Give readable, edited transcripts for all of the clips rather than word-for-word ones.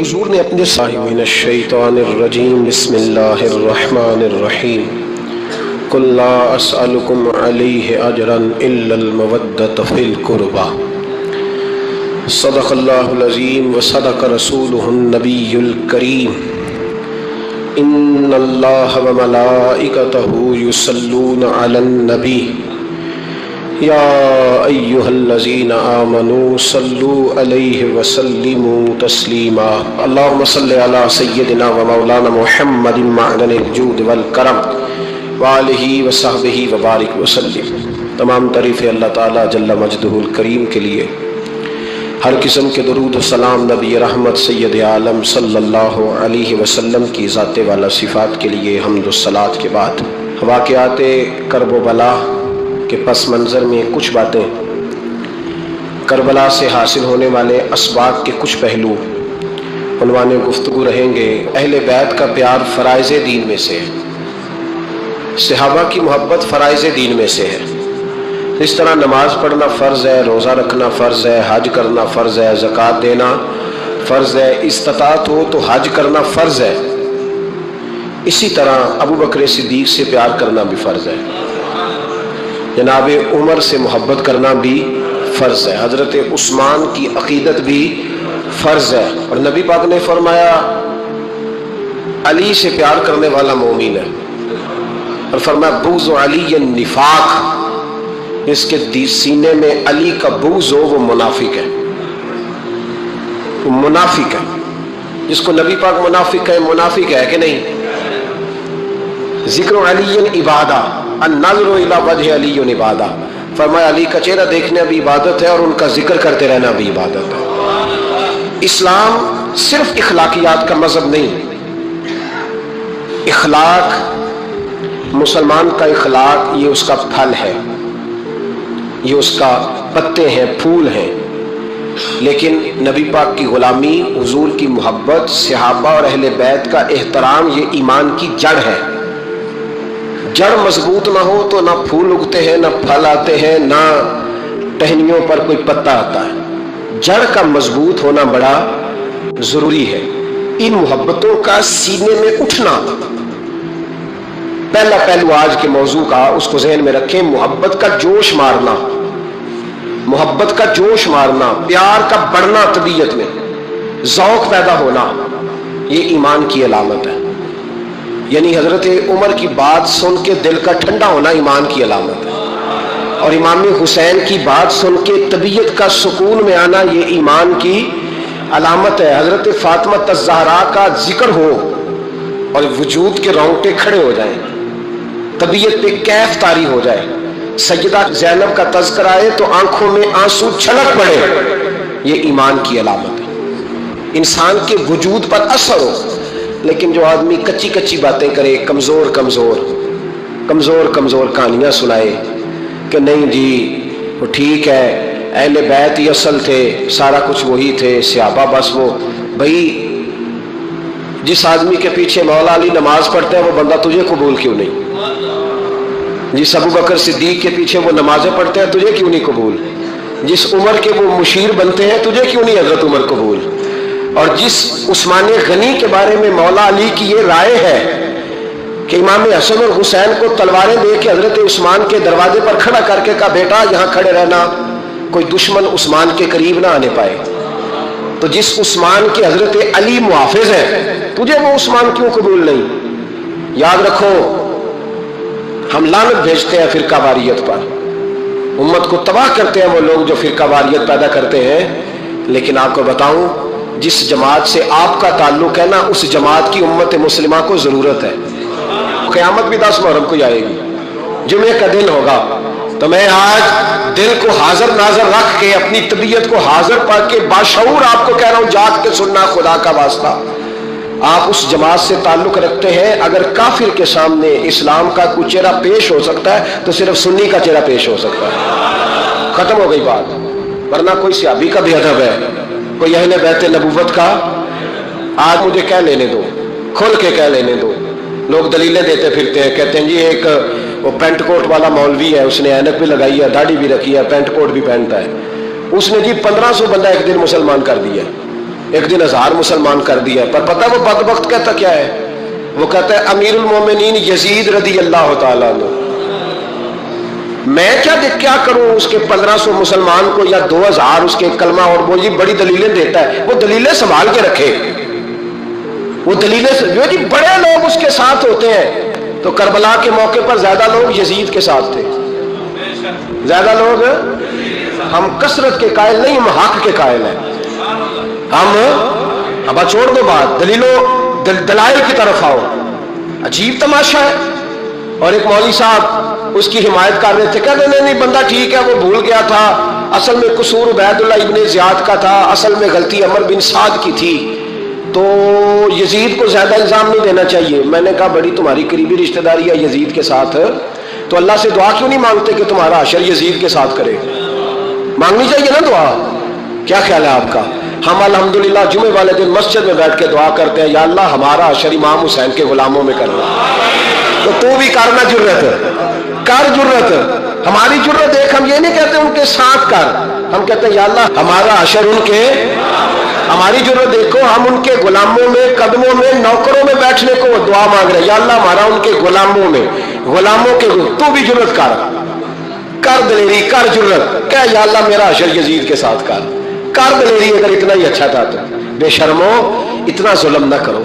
حضور نے اپنے من الشیطان الرجیم بسم اللہ الرحمن الرحیم قل لا اسألکم علیہ اجرا الا المودۃ فی القربى صدق اللہ العظیم وصدق رسولہ النبی الکریم ان اللہ وملائکتہ یصلون علی النبی یا ایہا الذین آمنوا صلوا علیہ وسلموا تسلیما اللہم صلی علی سیدنا و مولانا محمد معدن الجود والکرم وآلہ وصحبہ وبارک وسلم۔ تمام تعریف اللہ تعالیٰ جل مجدہ الکریم کے لیے، ہر قسم کے درود و سلام نبی رحمت سید عالم صلی اللہ علیہ وسلم کی ذات والا صفات کے لیے حمد و صلات کے بعد واقعات کرب و بلا کے پس منظر میں کچھ باتیں، کربلا سے حاصل ہونے والے اسباق کے کچھ پہلو عنوان گفتگو رہیں گے۔ اہل بیت کا پیار فرائض دین میں سے ہے، صحابہ کی محبت فرائض دین میں سے ہے۔ اس طرح نماز پڑھنا فرض ہے، روزہ رکھنا فرض ہے، حج کرنا فرض ہے، زکوٰۃ دینا فرض ہے، استطاعت ہو تو حج کرنا فرض ہے، اسی طرح ابو بکر صدیق سے پیار کرنا بھی فرض ہے، جناب عمر سے محبت کرنا بھی فرض ہے، حضرت عثمان کی عقیدت بھی فرض ہے۔ اور نبی پاک نے فرمایا علی سے پیار کرنے والا مومن ہے، اور فرمایا بغض علی نفاق، اس کے سینے میں علی کا بغض ہو وہ منافق ہے، وہ منافق ہے۔ جس کو نبی پاک منافق ہے، منافق ہے کہ نہیں؟ ذکر علی عبادہ، النظر الی وجہ علی عبادہ، فرمایا علی کا چہرہ دیکھنا بھی عبادت ہے اور ان کا ذکر کرتے رہنا بھی عبادت ہے۔ اسلام صرف اخلاقیات کا مذہب نہیں، اخلاق، مسلمان کا اخلاق یہ اس کا پھل ہے، یہ اس کا پتے ہیں، پھول ہیں، لیکن نبی پاک کی غلامی، حضور کی محبت، صحابہ اور اہل بیت کا احترام یہ ایمان کی جڑ ہے۔ جڑ مضبوط نہ ہو تو نہ پھول اگتے ہیں، نہ پھل آتے ہیں، نہ ٹہنیوں پر کوئی پتا آتا ہے۔ جڑ کا مضبوط ہونا بڑا ضروری ہے۔ ان محبتوں کا سینے میں اٹھنا، پہلا پہلو آج کے موضوع کا اس کو ذہن میں رکھیں، محبت کا جوش مارنا، محبت کا جوش مارنا، پیار کا بڑھنا، طبیعت میں ذوق پیدا ہونا، یہ ایمان کی علامت ہے۔ یعنی حضرت عمر کی بات سن کے دل کا ٹھنڈا ہونا ایمان کی علامت ہے، اور امام حسین کی بات سن کے طبیعت کا سکون میں آنا یہ ایمان کی علامت ہے۔ حضرت فاطمہ الزہرا کا ذکر ہو اور وجود کے رونگٹے کھڑے ہو جائیں، طبیعت پہ کیف طاری ہو جائے، سیدہ زینب کا تذکر آئے تو آنکھوں میں آنسو چھلک پڑے، یہ ایمان کی علامت ہے۔ انسان کے وجود پر اثر ہو، لیکن جو آدمی کچی کچی باتیں کرے، کمزور کہانیاں سنائے کہ نہیں جی وہ ٹھیک ہے، اہل بیت ہی اصل تھے، سارا کچھ وہی تھے، صحابہ بس وہ، بھائی جس آدمی کے پیچھے مولا علی نماز پڑھتے ہیں وہ بندہ تجھے قبول کیوں نہیں؟ جس ابو بکر صدیق کے پیچھے وہ نمازیں پڑھتے ہیں تجھے کیوں نہیں قبول؟ جس عمر کے وہ مشیر بنتے ہیں تجھے کیوں نہیں حضرت عمر قبول؟ اور جس عثمان غنی کے بارے میں مولا علی کی یہ رائے ہے کہ امام حسن اور حسین کو تلواریں دے کے حضرت عثمان کے دروازے پر کھڑا کر کے کہا بیٹا یہاں کھڑے رہنا، کوئی دشمن عثمان کے قریب نہ آنے پائے، تو جس عثمان کے حضرت علی محافظ ہے تجھے وہ عثمان کیوں قبول نہیں؟ یاد رکھو، ہم لعنت بھیجتے ہیں فرقہ واریت پر، امت کو تباہ کرتے ہیں وہ لوگ جو فرقہ واریت پیدا کرتے ہیں، لیکن آپ کو بتاؤں جس جماعت سے آپ کا تعلق ہے نا، اس جماعت کی امت مسلمہ کو ضرورت ہے۔ قیامت بھی 10 محرم کو جائے گی، جمعے کا دن ہوگا، تو میں آج دل کو حاضر ناظر رکھ کے، اپنی طبیعت کو حاضر پا کے باشعور آپ کو کہہ رہا ہوں، جاگ کے سننا خدا کا واسطہ، آپ اس جماعت سے تعلق رکھتے ہیں، اگر کافر کے سامنے اسلام کا کوئی چہرہ پیش ہو سکتا ہے تو صرف سنی کا چہرہ پیش ہو سکتا ہے، ختم ہو گئی بات۔ ورنہ کوئی صحابی کا بھی ادب ہے، کوئی اہل بیت نبوت کا، آج مجھے کہہ لینے دو، کھل کے کہہ لینے دو۔ لوگ دلیلیں دیتے پھرتے ہیں، کہتے ہیں جی ایک وہ پینٹ کوٹ والا مولوی ہے، اس نے اینک بھی لگائی ہے، داڑھی بھی رکھی ہے، پینٹ کوٹ بھی پہنتا ہے، اس نے جی 1500 بندہ ایک دن مسلمان کر دیا، ایک دن 1000 مسلمان کر دیا. پر پتہ وہ بدبخت کہتا کیا ہے؟ وہ کہتا ہے امیر المومنین یزید رضی اللہ تعالیٰ عنہ. میں کیا کروں اس کے 1500 مسلمان کو یا 2000 اس کے کلمہ اور وہ جی بڑی دلیلیں دیتا ہے. وہ دلیلیں سنبھال کے رکھے, وہ دلیلیں جو جی بڑے لوگ اس کے ساتھ ہوتے ہیں. تو کربلا کے موقع پر زیادہ لوگ یزید کے ساتھ تھے, زیادہ لوگ. ہم کثرت کے قائل نہیں, ہم حق کے قائل ہیں. ہم اب چھوڑ دو بات, دلائل کی طرف آؤ. عجیب تماشا ہے. اور ایک مولوی صاحب اس کی حمایت کر رہے تھے, کہتے نہیں بندہ ٹھیک ہے, وہ بھول گیا تھا, اصل میں قصور عبید اللہ ابن زیاد کا تھا, اصل میں غلطی عمر بن سعد کی تھی, تو یزید کو زیادہ الزام نہیں دینا چاہیے. میں نے کہا بڑی تمہاری قریبی رشتہ داری ہے یزید کے ساتھ, تو اللہ سے دعا کیوں نہیں مانگتے کہ تمہارا حشر یزید کے ساتھ کرے؟ مانگنی چاہیے نا دعا. کیا خیال ہے آپ کا؟ ہم الحمدللہ جمعے والے دن مسجد میں بیٹھ کے دعا کرتے ہیں, یا اللہ ہمارا حشر امام حسین کے غلاموں میں کرنا. تو بھی کرنا جرت کر, جرت ہماری جرت دیکھ. ہم یہ نہیں کہتے ان کے ساتھ کر, ہم کہتے ہیں یا اللہ ہمارا حشر ان کے. ہماری جرت دیکھو, ہم ان کے غلاموں میں, قدموں میں, نوکروں میں بیٹھنے کو وہ دعا مانگ رہے ہیں, یا اللہ ہمارا ان کے غلاموں میں, غلاموں کے. تو بھی جرت کر دلیری, کر جرت, کہ یا اللہ میرا حشر یزید کے ساتھ کر دلیری. اگر اتنا ہی اچھا تھا تو بے شرمو اتنا ظلم نہ کرو,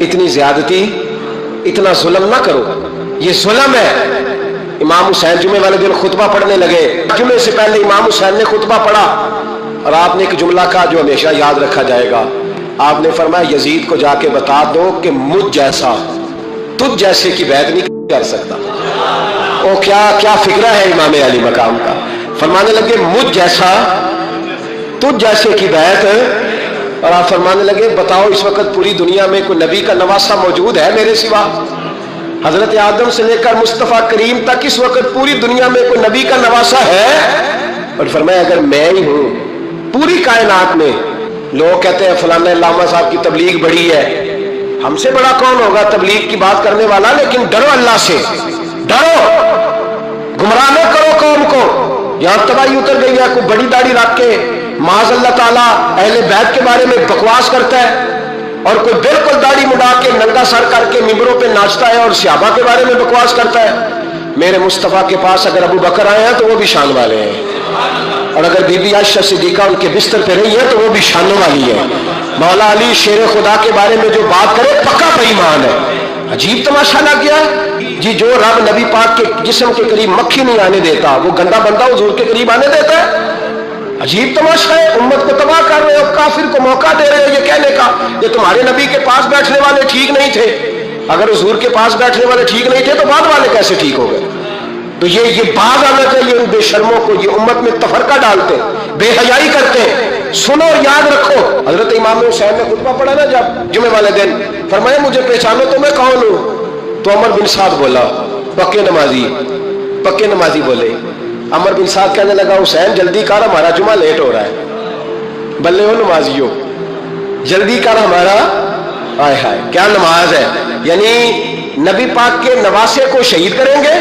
اتنی زیادتی, اتنا ظلم نہ کرو. یہ ظلم ہے. امام حسین جمعے والے دن خطبہ پڑھنے لگے, جمعے سے پہلے امام حسین نے خطبہ پڑھا, اور آپ نے ایک جملہ کہا جو ہمیشہ یاد رکھا جائے گا. آپ نے فرمایا یزید کو جا کے بتا دو کہ مجھ جیسا تجھ جیسے کی بیعت نہیں کر سکتا. او کیا فکرہ ہے امام علی مقام کا. فرمانے لگے مجھ جیسا تجھ جیسے کی بیعت, اور آپ فرمانے لگے بتاؤ اس وقت پوری دنیا میں کوئی نبی کا نواسا موجود ہے میرے سوا؟ حضرت آدم سے لے کر مصطفیٰ کریم تک اس وقت پوری دنیا میں کوئی نبی کا نواسا ہے؟ اور فرمایا اگر میں ہی ہوں پوری کائنات میں. لوگ کہتے ہیں فلانا علامہ صاحب کی تبلیغ بڑی ہے, ہم سے بڑا کون ہوگا تبلیغ کی بات کرنے والا؟ لیکن ڈرو اللہ سے, ڈرو, گمراہ نہ کرو قوم کو. یہاں تباہی اتر گئی ہے, کوئی بڑی داڑھی رکھ کے معاذ اللہ تعالیٰ اہل بیت کے بارے میں بکواس کرتا ہے, اور کوئی بالکل داڑھی مڈا کے ننگا سر کر کے ممبروں پہ ناچتا ہے اور صحابہ کے بارے میں بکواس کرتا ہے. میرے مصطفیٰ کے پاس اگر ابو بکر آئے ہیں تو وہ بھی شان والے ہیں, اور اگر بی بی عائشہ صدیقہ ان کے بستر پہ رہی ہے تو وہ بھی شانوں والی ہے. مولا علی شیر خدا کے بارے میں جو بات کرے پکا بے ایمان ہے. عجیب تماشا لگ گیا جی. جو رب نبی پاک کے جسم کے قریب مکھی نہیں آنے دیتا, وہ گندا بندہ حضور کے قریب آنے دیتا ہے. عجیب تماشا ہے. امت کو تباہ کر رہے ہو, کافر کو موقع دے رہے ہو یہ کہنے کا کہ تمہارے نبی کے پاس بیٹھنے والے ٹھیک نہیں تھے. اگر حضور کے پاس بیٹھنے والے ٹھیک نہیں تھے تو بعد والے کیسے ٹھیک ہو گئے؟ تو یہ باز آنا چاہیے ان بے شرموں کو. یہ امت میں تفرقہ ڈالتے, بے حیائی کرتے. سنو یاد رکھو, حضرت امام حسین نے خطبہ پڑھا نا جب جمعے والے دن, فرمایا مجھے پہچانو تو میں کون ہوں؟ تو عمر بن سعد بولا پکے نمازی بولے. عمر بن سعد کہنے لگا حسین جلدی کر ہمارا جمعہ لیٹ ہو رہا ہے. بلے ہو نمازیو, جلدی کر ہمارا. آئے ہائے کیا نماز ہے. یعنی نبی پاک کے نواسے کو شہید کریں گے